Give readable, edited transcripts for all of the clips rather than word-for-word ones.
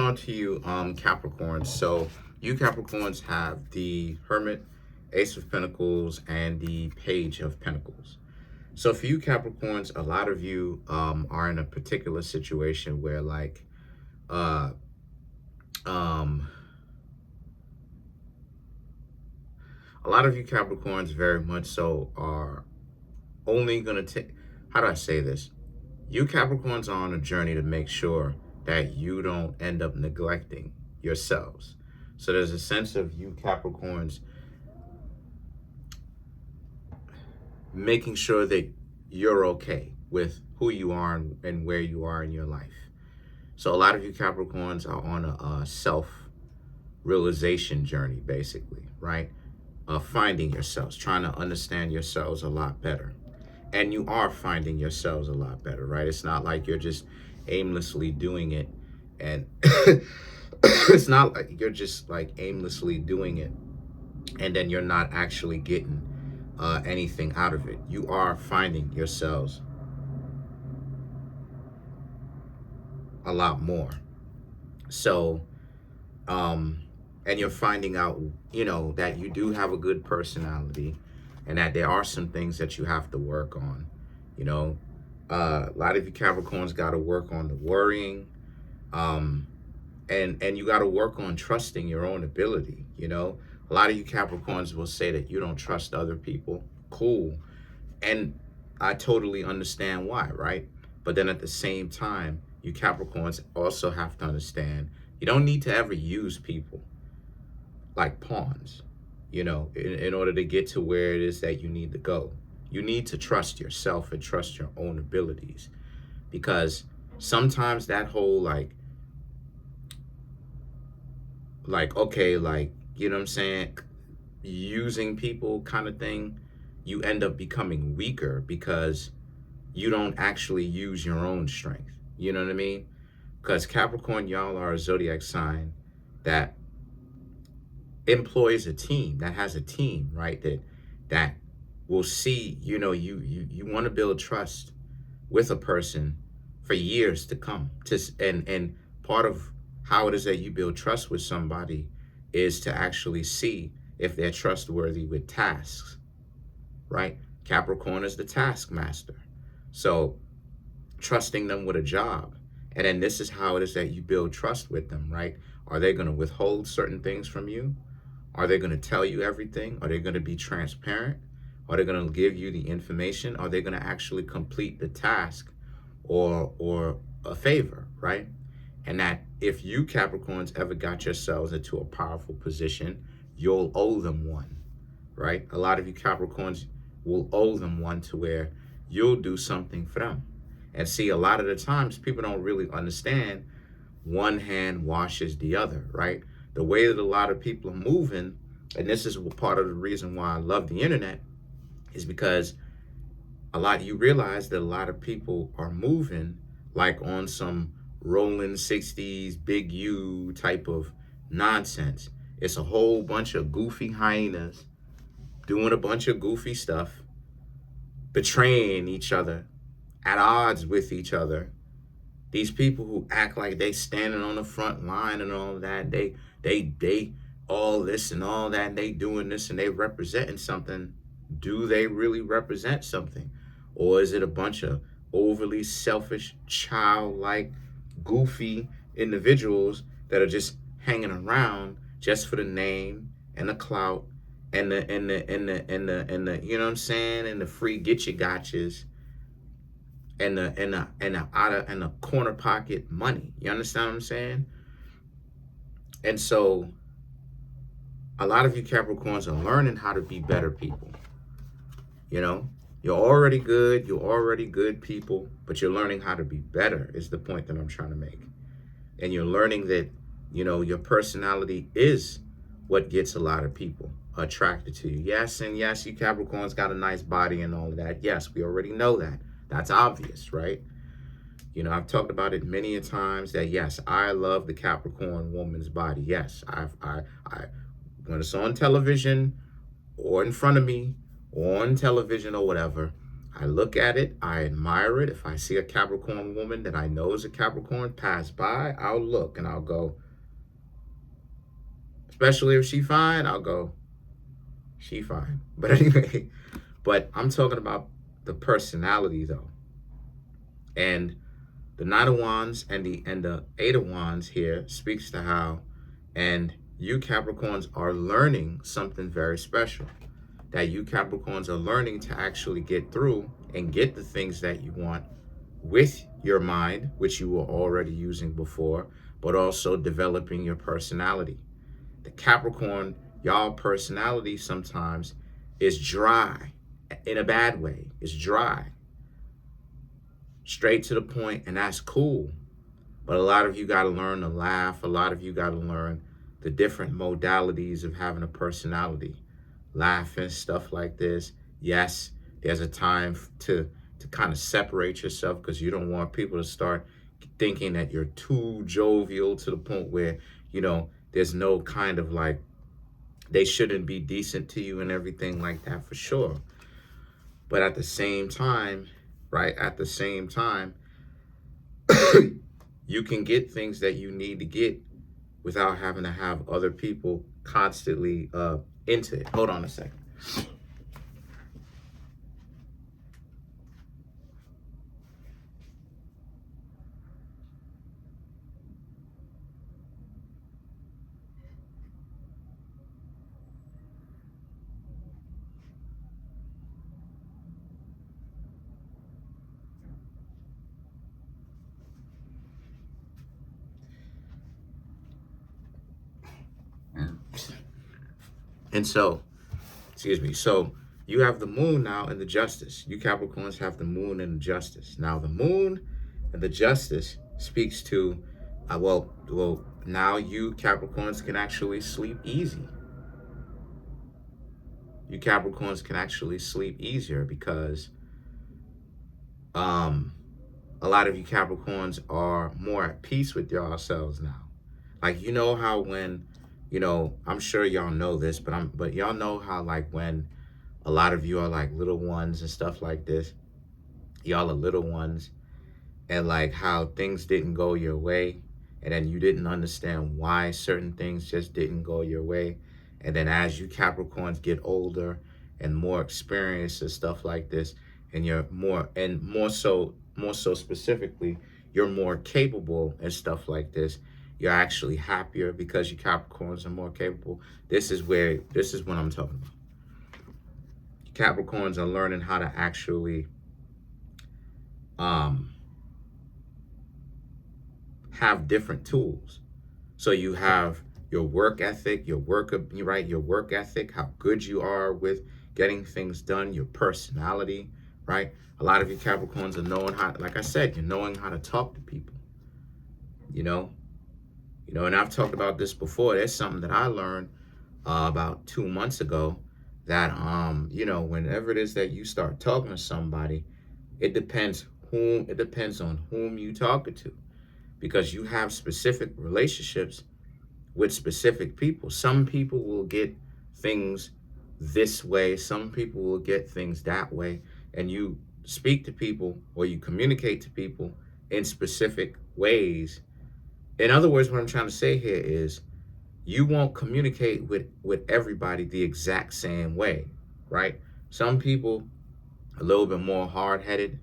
on to you, Capricorns. So you Capricorns have the Hermit, Ace of Pentacles, and the Page of Pentacles. So for you Capricorns, a lot of you are in a particular situation where like uh a lot of you Capricorns very much so are only gonna take, how do I say this? You Capricorns are on a journey to make sure that you don't end up neglecting yourselves. So there's a sense of you Capricorns making sure that you're okay with who you are and where you are in your life. So a lot of you Capricorns are on a self-realization journey, basically, right? Finding yourselves, trying to understand yourselves a lot better. And you are finding yourselves a lot better, right? It's not like you're just aimlessly doing it. And it's not like you're just like aimlessly doing it and then you're not actually getting anything out of it. You are finding yourselves a lot more. So, and you're finding out, you know, that you do have a good personality and that there are some things that you have to work on. You know, a lot of you Capricorns got to work on the worrying, and you got to work on trusting your own ability. You know, a lot of you Capricorns will say that you don't trust other people. Cool. And I totally understand why, right? But then at the same time, you Capricorns also have to understand you don't need to ever use people like pawns, you know, in order to get to where it is that you need to go. You need to trust yourself and trust your own abilities, because sometimes that whole like, okay, like, you know what I'm saying, using people kind of thing, you end up becoming weaker because you don't actually use your own strength. You know what I mean? Because Capricorn, y'all are a zodiac sign that employs a team, that has a team, right? That will see, you know, you want to build trust with a person for years to come. And part of how it is that you build trust with somebody is to actually see if they're trustworthy with tasks, right? Capricorn is the taskmaster. So trusting them with a job. And then this is how it is that you build trust with them, right? Are they going to withhold certain things from you? Are they going to tell you everything? Are they going to be transparent? Are they going to give you the information? Are they going to actually complete the task or a favor, right? And that if you Capricorns ever got yourselves into a powerful position, you'll owe them one, right? A lot of you Capricorns will owe them one to where you'll do something for them. And see, a lot of the times people don't really understand one hand washes the other, right? The way that a lot of people are moving, and this is part of the reason why I love the internet, is because you realize that a lot of people are moving like on some rolling 60s, big U type of nonsense. It's a whole bunch of goofy hyenas doing a bunch of goofy stuff, betraying each other, at odds with each other. These people who act like they standing on the front line and all that, they all this and all that, and they doing this and they representing something. Do they really represent something? Or is it a bunch of overly selfish, childlike, goofy individuals that are just hanging around just for the name and the clout and the you know what I'm saying, and the free get you gotchas and the corner pocket money. You understand what I'm saying? And so a lot of you Capricorns are learning how to be better people. You know, you're already good people, but you're learning how to be better is the point that I'm trying to make. And you're learning that, you know, your personality is what gets a lot of people attracted to you. Yes, and yes, you Capricorns got a nice body and all of that. Yes, we already know that. That's obvious, right? You know, I've talked about it many a times that yes, I love the Capricorn woman's body. Yes, I when it's on television or in front of me or on television or whatever, I look at it, I admire it. If I see a Capricorn woman that I know is a Capricorn pass by, I'll look and I'll go, especially if she fine, I'll go, she fine. But anyway, but I'm talking about the personality though. And the Knight of Wands and the Eight of Wands here speaks to how, and you Capricorns are learning something very special. That you Capricorns are learning to actually get through and get the things that you want with your mind, which you were already using before, but also developing your personality. The Capricorn, y'all personality sometimes is dry in a bad way. It's dry, straight to the point, and that's cool. But a lot of you got to learn to laugh. A lot of you got to learn the different modalities of having a personality. Laughing, stuff like this. Yes, there's a time to kind of separate yourself, because you don't want people to start thinking that you're too jovial to the point where, there's no kind of like, they shouldn't be decent to you and everything like that, for sure. But at the same time, right, you can get things that you need to get without having to have other people constantly into it. Hold on a second. And so, excuse me, so you have the moon now in the justice. You Capricorns have the moon in the justice. Now the moon and the justice speaks to, well, now you Capricorns can actually sleep easy. You Capricorns can actually sleep easier because a lot of you Capricorns are more at peace with yourselves now. Like, how when, I'm sure y'all know this, but y'all know how like when a lot of you are like little ones and stuff like this, y'all are little ones, and like how things didn't go your way, and then you didn't understand why certain things just didn't go your way. And then as you Capricorns get older and more experienced and stuff like this, and you're more so specifically, you're more capable and stuff like this, you're actually happier because you Capricorns are more capable. This is what I'm talking about. Capricorns are learning how to actually have different tools. So you have your work ethic, your work ethic, how good you are with getting things done, your personality, right? A lot of you Capricorns are knowing how, like I said, you're knowing how to talk to people, and I've talked about this before. There's something that I learned about 2 months ago, that whenever it is that you start talking to somebody, it depends on whom you talking to, because you have specific relationships with specific people. Some people will get things this way, some people will get things that way, and you speak to people or you communicate to people in specific ways. In other words, what I'm trying to say here is, you won't communicate with everybody the exact same way, right? Some people a little bit more hard-headed,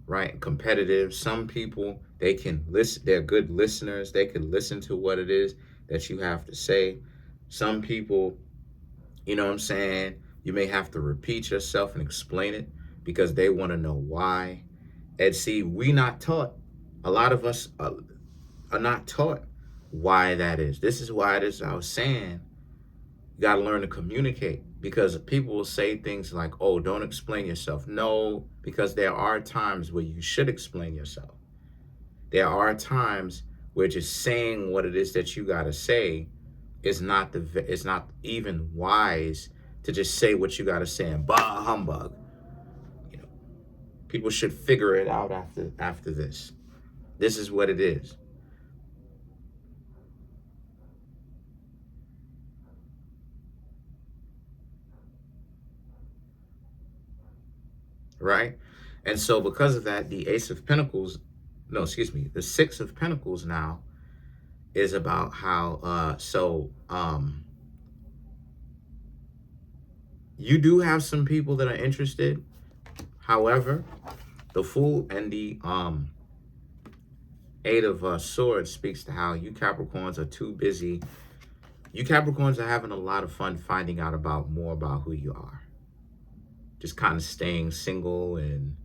right? Competitive. Some people, they can listen, they're good listeners. They can listen to what it is that you have to say. Some people, you know what I'm saying, you may have to repeat yourself and explain it because they want to know why. And see, we not taught, a lot of us are not taught why that is. This is why it is I was saying, you got to learn to communicate, because people will say things like, oh, don't explain yourself. No, because there are times where you should explain yourself. There are times where just saying what it is that you got to say is not even wise, to just say what you got to say and bah humbug. People should figure it out after this. This is what it is. right? And so because of that, the Ace of Pentacles, no, excuse me, the Six of Pentacles now is about how, you do have some people that are interested. However, the Fool and the Eight of Swords speaks to how you Capricorns are too busy. You Capricorns are having a lot of fun finding out more about who you are. Just kind of staying single and,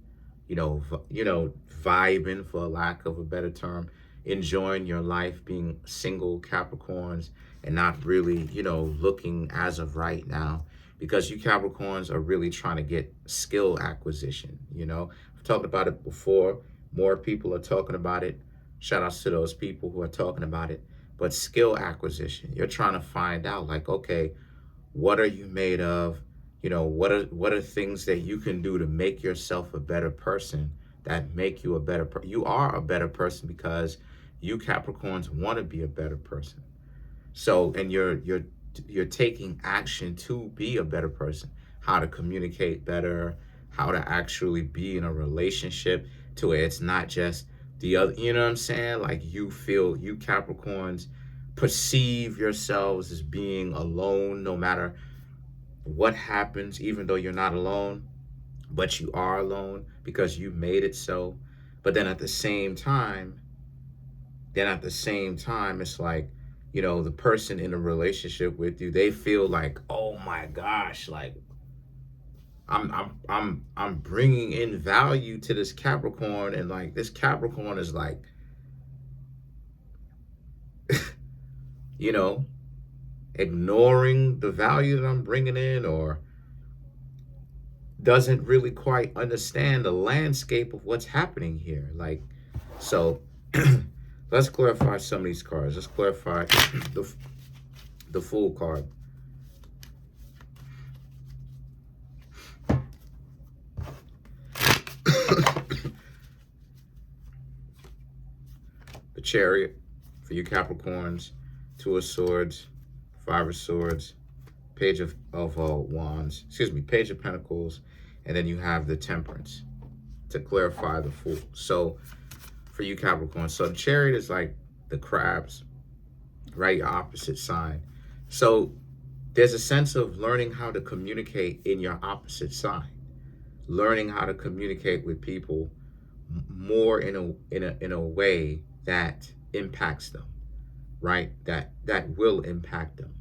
vibing, for lack of a better term, enjoying your life being single Capricorns and not really, looking as of right now, because you Capricorns are really trying to get skill acquisition. I've talked about it before. More people are talking about it. Shout outs to those people who are talking about it. But skill acquisition, you're trying to find out, like, okay, what are you made of? What are things that you can do to make yourself a better person, that make you a better person? You are a better person because you Capricorns want to be a better person. So, and you're taking action to be a better person. How to communicate better, how to actually be in a relationship to where it's not just the other, you know what I'm saying? Like, you Capricorns perceive yourselves as being alone no matter what happens, even though you're not alone, but you are alone because you made it so. But then at the same time, it's like, the person in a relationship with you, they feel like, oh my gosh, like I'm bringing in value to this Capricorn, and like this Capricorn is like, ignoring the value that I'm bringing in, or doesn't really quite understand the landscape of what's happening here. Like, so let's clarify some of these cards. Let's clarify the Fool card. The Chariot for you Capricorns, Two of Swords, Five of Swords, Page of Wands, Page of Pentacles, and then you have the Temperance to clarify the Fool. So for you Capricorn, so the Chariot is like the crabs, right? Your opposite sign. So there's a sense of learning how to communicate in your opposite sign, learning how to communicate with people more in a way that impacts them, right? That will impact them,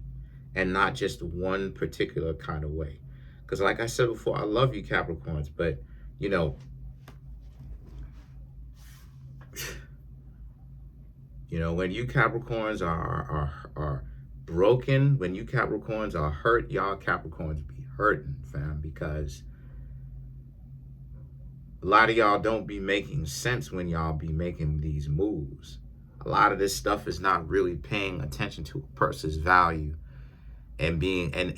and not just one particular kind of way. Because like I said before, I love you Capricorns, but when you Capricorns are broken, when you Capricorns are hurt, y'all Capricorns be hurting, fam, because a lot of y'all don't be making sense when y'all be making these moves. A lot of this stuff is not really paying attention to a person's value and being and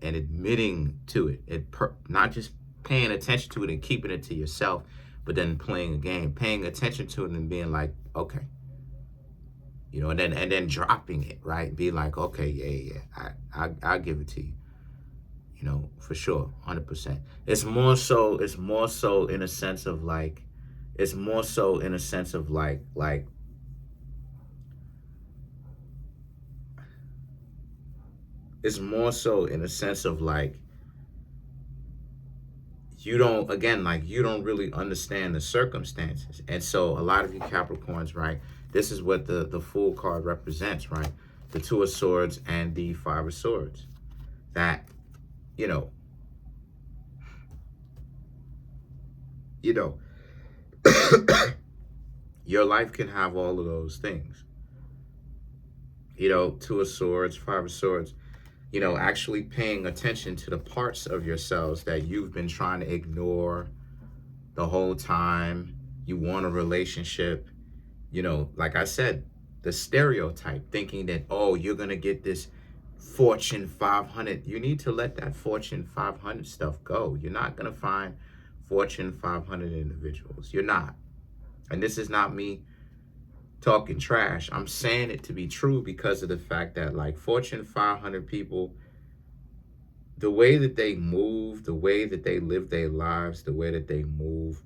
admitting to it. Not just paying attention to it and keeping it to yourself, but then playing a game, paying attention to it and being like, okay, and then dropping it, right? Be like, okay, yeah, I'll give it to you. For sure, 100%. It's more so in a sense of like, it's more so in a sense of like it's more so in a sense of like, you don't really understand the circumstances. And so a lot of you Capricorns, right, this is what the Fool card represents, right? The Two of Swords and the Five of Swords. That, your life can have all of those things. Two of Swords, Five of Swords, actually paying attention to the parts of yourselves that you've been trying to ignore the whole time. You want a relationship, like I said, the stereotype, thinking that, oh, you're going to get this Fortune 500. You need to let that Fortune 500 stuff go. You're not going to find Fortune 500 individuals. You're not. And this is not me talking trash. I'm saying it to be true because of the fact that, like, Fortune 500 people, the way that they move, the way that they live their lives, the way that they move.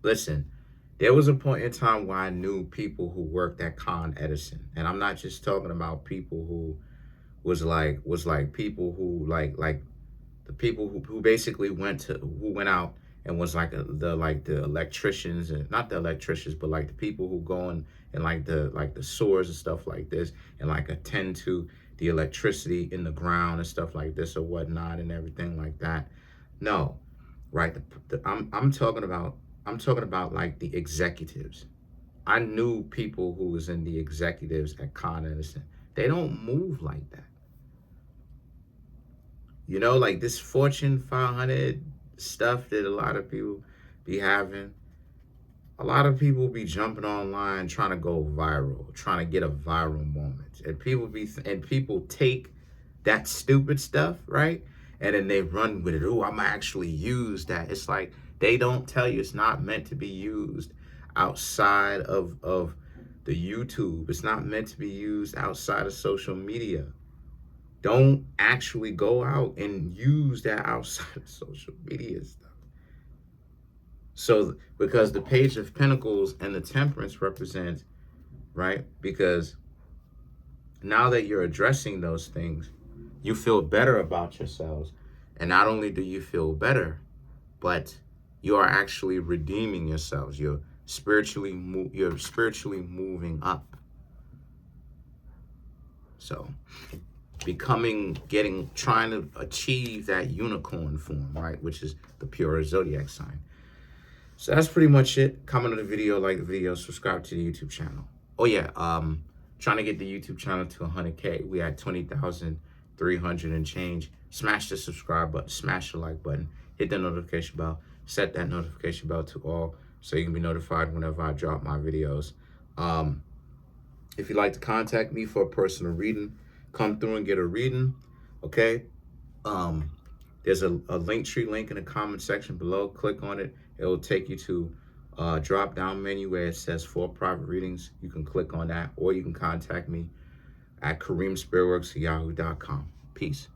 Listen, there was a point in time where I knew people who worked at Con Edison, and I'm not just talking about people who was like people who like the people who basically went out and was like the electricians, and not the electricians, but like the people who go and like the sewers and stuff like this, and like attend to the electricity in the ground and stuff like this or whatnot and everything like that. No, right? I'm talking about like the executives. I knew people who was in the executives at Con Edison. They don't move like that. You know, like this Fortune 500 stuff that a lot of people be having. A lot of people be jumping online trying to go viral, trying to get a viral moment. And people take that stupid stuff, right? And then they run with it. Oh, I'm gonna actually use that. It's like they don't tell you it's not meant to be used outside of the YouTube. It's not meant to be used outside of social media. Don't actually go out and use that outside of social media stuff. So, because the Page of Pentacles and the Temperance represent, right? Because now that you're addressing those things, you feel better about yourselves. And not only do you feel better, but you are actually redeeming yourselves. You're spiritually moving up. So, trying to achieve that unicorn form, right? Which is the pure zodiac sign. So that's pretty much it. Comment on the video, like the video, subscribe to the YouTube channel. Oh yeah, trying to get the YouTube channel to 100K. We at 20,300 and change. Smash the subscribe button, smash the like button, hit the notification bell, set that notification bell to all so you can be notified whenever I drop my videos. If you'd like to contact me for a personal reading, come through and get a reading, okay? There's a Linktree link in the comment section below. Click on it. It will take you to a drop-down menu where it says for private readings. You can click on that, or you can contact me at Kareemspiritworks@yahoo.com. Peace.